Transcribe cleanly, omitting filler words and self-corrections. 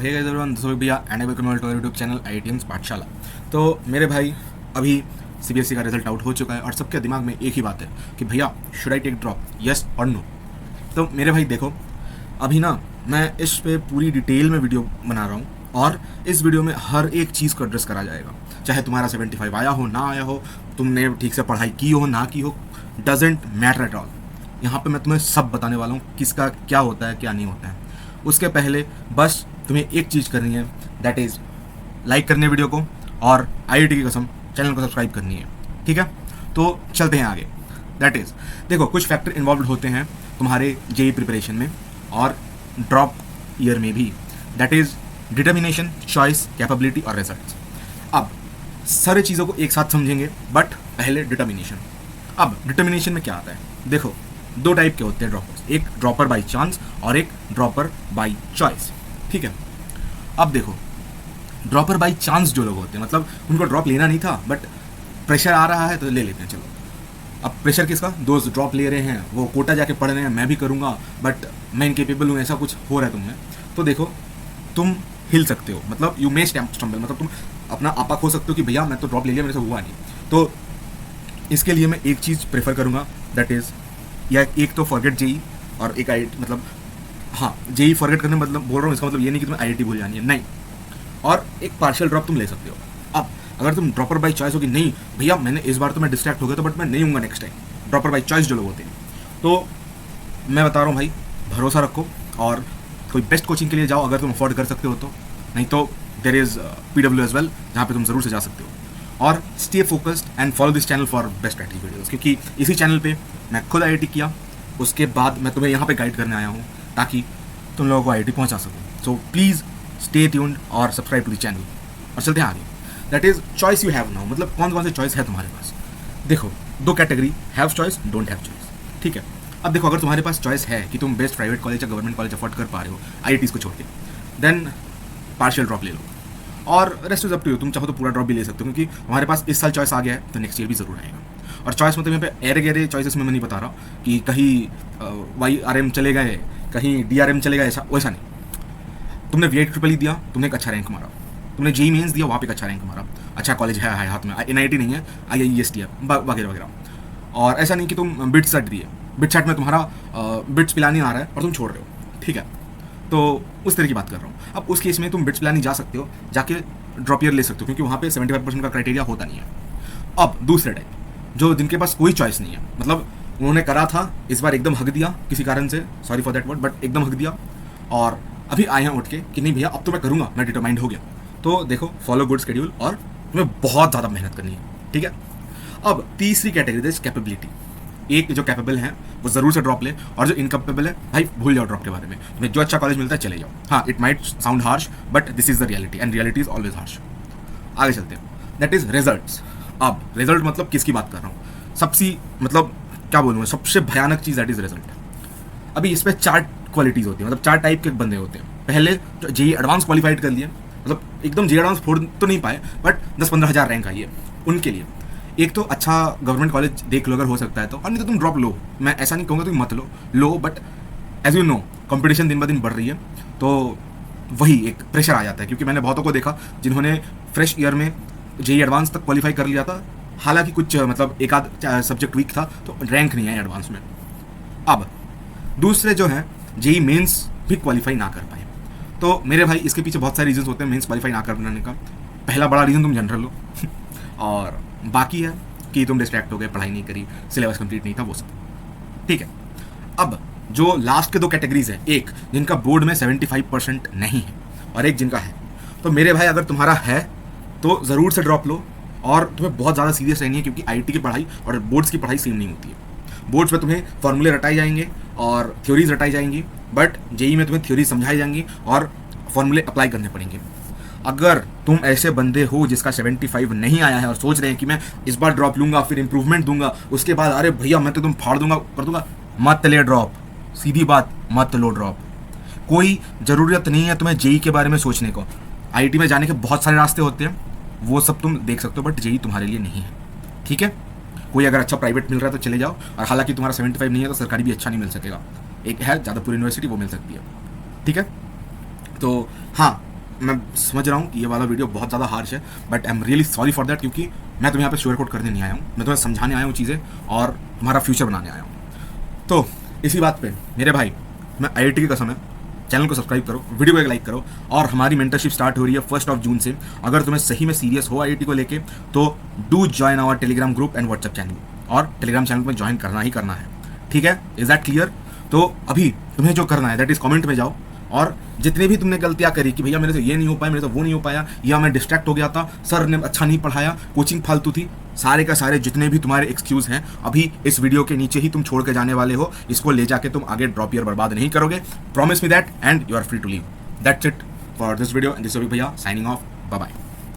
Hey guys everyone, this is भैया and welcome to our YouTube channel IITM's Pathshala. तो मेरे भाई अभी सीबीएसई का रिजल्ट आउट हो चुका है और सबके दिमाग में एक ही बात है कि भैया should I take drop, yes और नो। तो मेरे भाई देखो, अभी ना मैं इस पे पूरी डिटेल में वीडियो बना रहा हूँ और इस वीडियो में हर एक चीज़ को एड्रेस करा जाएगा। चाहे तुम्हारा 75 आया हो ना आया हो, तुमने ठीक से पढ़ाई की हो ना की हो, डजेंट मैटर एट ऑल। यहाँ पे मैं तुम्हें सब बताने वाला हूँ किसका क्या होता है क्या नहीं होता है। उसके पहले बस तुम्हें एक चीज़ करनी है, दैट इज़ लाइक करनी है वीडियो को और आईआईटी की कसम चैनल को सब्सक्राइब करनी है। ठीक है, तो चलते हैं आगे। दैट इज़ देखो, कुछ फैक्टर इन्वॉल्व होते हैं तुम्हारे जेई प्रिपरेशन में और ड्रॉप ईयर में भी। That is determination, choice, capability और रिजल्ट्स। अब सारी चीज़ों को एक साथ समझेंगे, बट पहले डिटर्मिनेशन। अब डिटर्मिनेशन में क्या आता है, देखो दो टाइप के होते हैं ड्रॉपर्स, एक ड्रॉपर बाई चांस और एक ड्रॉपर बाई चॉइस। ठीक है, अब देखो ड्रॉपर बाई चांस जो लोग होते हैं, मतलब उनको ड्रॉप लेना नहीं था बट प्रेशर आ रहा है तो ले लेते हैं। चलो, अब प्रेशर किसका, दोस्त ड्रॉप ले रहे हैं, वो कोटा जाके पढ़ रहे हैं, मैं भी करूँगा बट मैं इनकेपेबल हूँ, ऐसा कुछ हो रहा है तुमने, तो देखो तुम हिल सकते हो, मतलब यू मे स्टम्बल, मतलब तुम अपना आपा खो सकते हो कि भैया मैं तो ड्रॉप ले लिया, मेरे से हुआ नहीं। तो इसके लिए मैं एक चीज़ प्रेफर करूँगा, दैट इज़ या एक तो फॉरगेट जेई और एक आई, मतलब हाँ जेई फॉरगेट करने मतलब बोल रहा हूँ, इसका मतलब ये नहीं कि तुम्हें आईआईटी भूल जानी है, नहीं। और एक पार्शियल ड्रॉप तुम ले सकते हो। अब अगर तुम ड्रॉपर बाई चॉइस हो कि नहीं भैया मैंने इस बार तो मैं डिस्ट्रैक्ट हो गया, तो बट मैं नहीं हूँगा next time, dropper by choice जो लोग होते हैं, तो मैं बता रहा हूँ भाई भरोसा रखो और कोई बेस्ट कोचिंग के लिए जाओ अगर तुम अफोर्ड कर सकते हो तो, नहीं तो there is PW as well, जहाँ पे तुम ज़रूर से जा सकते हो। और stay focused and follow this channel for best strategy videos, क्योंकि इसी चैनल पे मैं खुद आईआईटी किया, उसके बाद मैं तुम्हें यहाँ पे गाइड करने आया हूँ ताकि तुम लोगों को आईआईटी पहुँचा सकूँ। सो प्लीज़ स्टे ट्यून्ड और सब्सक्राइब टू द चैनल। और चलते हैं आगे, that is choice you have now, मतलब कौन कौन सी चॉइस है तुम्हारे पास। देखो दो category, have choice, don't have choice. ठीक है, अब देखो अगर तुम्हारे पास चॉइस है कि तुम बेस्ट प्राइवेट कॉलेज या गवर्नमेंट कॉलेज अफोर्ड कर पा रहे हो आईआईटीज़ को छोड़ के, देन पार्शियल ड्रॉप ले लो और rest is up to you. तुम चाहो तो पूरा ड्रॉप भी ले सकते हो, क्योंकि हमारे पास इस साल चॉइस आ गया है तो नेक्स्ट ईयर भी जरूर आएगा। और चॉइस मतलब यहाँ पे एरे गेरे चॉइसेस में मैं नहीं बता रहा कि कहीं YRM चले गए, कहीं DRM चले गए, ऐसा वैसा नहीं। तुमने VIEE दिया, तुमने एक अच्छा रैंक मारा, तुमने जेई मेंस दिया, वहाँ पे एक अच्छा रैंक मारा, अच्छा कॉलेज है हाथ में, NIT नहीं है, IIEST है वगैरह वगैरह। और ऐसा नहीं कि तुम बिट सेट दिए, बिट सेट में तुम्हारा बिट्स पिलानी आ रहा है और तुम छोड़ रहे हो। ठीक है, तो उस तरह की बात कर रहा हूँ। अब उस केस में तुम बिट्स पिलानी जा सकते हो, जाके ड्रॉप ईयर ले सकते हो, क्योंकि वहाँ पे 75% का क्राइटेरिया होता नहीं है। अब दूसरे टाइप, जो जिनके पास कोई चॉइस नहीं है, मतलब उन्होंने करा था, इस बार एकदम हक दिया किसी कारण से, sorry for that word, but एकदम हक दिया और अभी आए हैं उठ के कि नहीं भैया अब तो मैं करूँगा, मैं डिटरमाइंड हो गया। तो देखो फॉलो गुड शेड्यूल और तुम्हें बहुत ज़्यादा मेहनत करनी है। ठीक है, अब तीसरी कैटेगरी इज कैपेबिलिटी। एक जो कैपेबल है वो ज़रूर से ड्रॉप ले, और जो इनकैपेबल है भाई भूल जाओ ड्रॉप के बारे में, तुम्हें जो अच्छा कॉलेज मिलता है चले जाओ। हाँ, it might sound harsh but this is the reality and reality is always harsh. आगे चलते हैं, दैट इज रिजल्ट्स। अब रिजल्ट मतलब किसकी बात कर रहा हूँ, सबसे मतलब क्या बोलूँ, सबसे भयानक चीज़ दैट इज रिजल्ट। अभी इस पर चार क्वालिटीज़ होती है, मतलब चार टाइप के बंदे होते हैं। पहले जो जेई एडवांस क्वालिफाइड कर लिए, मतलब एकदम जेई एडवांस फोड़ तो नहीं पाए बट 10-15 हज़ार रैंक आई है, उनके लिए एक तो अच्छा गवर्नमेंट कॉलेज देख लो अगर हो सकता है तो, और नहीं तो तुम ड्रॉप लो। मैं ऐसा नहीं कहूँगा तुम मत लो, but as you know competition दिन ब दिन बढ़ रही है, तो वही एक प्रेशर आ जाता है। क्योंकि मैंने बहुतों को देखा जिन्होंने फ्रेश ईयर में जेई एडवांस तक क्वालिफाई कर लिया था, हालांकि कुछ मतलब एक आध सब्जेक्ट वीक था तो रैंक नहीं आया एडवांस में। अब दूसरे जो हैं जेई मेंस भी क्वालिफाई ना कर पाए, तो मेरे भाई इसके पीछे बहुत सारे रीजंस होते हैं मेंस क्वालिफाई ना करने का। पहला बड़ा रीज़न तुम जनरल हो और बाकी है कि तुम डिस्ट्रैक्ट हो गए, पढ़ाई नहीं करी, सिलेबस कंप्लीट नहीं था, वो सब। ठीक है, अब जो लास्ट के दो कैटेगरीज है, एक जिनका बोर्ड में 75% नहीं है और एक जिनका है, तो मेरे भाई अगर तुम्हारा है तो ज़रूर से ड्रॉप लो और तुम्हें बहुत ज़्यादा सीरियस रहनी है, क्योंकि आईटी की पढ़ाई और बोर्ड्स की पढ़ाई सेम नहीं होती है। बोर्ड्स में तुम्हें फॉर्मूले रटाए जाएंगे और थ्योरीज रटाई जाएंगी, बट जेई में तुम्हें थ्योरी समझाई जाएंगी और फॉर्मूले अप्लाई करने पड़ेंगे। अगर तुम ऐसे बंदे हो जिसका 75 नहीं आया है और सोच रहे हैं कि मैं इस बार ड्रॉप लूंगा फिर इंप्रूवमेंट दूंगा, उसके बाद अरे भैया मैं तो तुम फाड़ दूंगा कर दूंगा, मत ले ड्रॉप। सीधी बात, मत लो ड्रॉप। कोई ज़रूरत नहीं है तुम्हें जेई के बारे में सोचने को। आईटी में जाने के बहुत सारे रास्ते होते हैं, वो सब तुम देख सकते हो, बट जेई तुम्हारे लिए नहीं है। ठीक है, कोई अगर अच्छा प्राइवेट मिल रहा है तो चले जाओ, और हालांकि तुम्हारा 75 नहीं है तो सरकारी भी अच्छा नहीं मिल सकेगा। एक है जादवपुर यूनिवर्सिटी, वो मिल सकती है। ठीक है, तो हाँ मैं समझ रहा हूँ कि ये वाला वीडियो बहुत ज़्यादा हार्श है, but I am really sorry for that, क्योंकि मैं तुम्हें यहाँ पे श्योर कोट करने नहीं आया हूँ, मैं तुम्हें समझाने आया हूँ चीज़ें और तुम्हारा फ्यूचर बनाने आया हूँ। तो इसी बात पे मेरे भाई, मैं IIT की कसम है, चैनल को सब्सक्राइब करो, वीडियो को एक लाइक करो, और हमारी मेंटरशिप स्टार्ट हो रही है 1 जून से। अगर तुम्हें सही में सीरियस हो IIT को लेके तो do join our Telegram group and WhatsApp channel, और टेलीग्राम चैनल में ज्वाइन करना ही करना है, ठीक है? Is that clear? तो अभी तुम्हें जो करना है दैट इज कमेंट में जाओ, और जितने भी तुमने गलतियां करी कि भैया मेरे से ये नहीं हो पाया, मेरे से वो नहीं हो पाया, या मैं डिस्ट्रैक्ट हो गया था, सर ने अच्छा नहीं पढ़ाया, कोचिंग फालतू थी, सारे का सारे जितने भी तुम्हारे एक्सक्यूज हैं अभी इस वीडियो के नीचे ही तुम छोड़ के जाने वाले हो। इसको ले जाके तुम आगे ड्रॉप ईयर बर्बाद नहीं करोगे, promise me that, and you are free to leave. That's it for this video, and this will be भैया साइनिंग ऑफ, बाय बाय।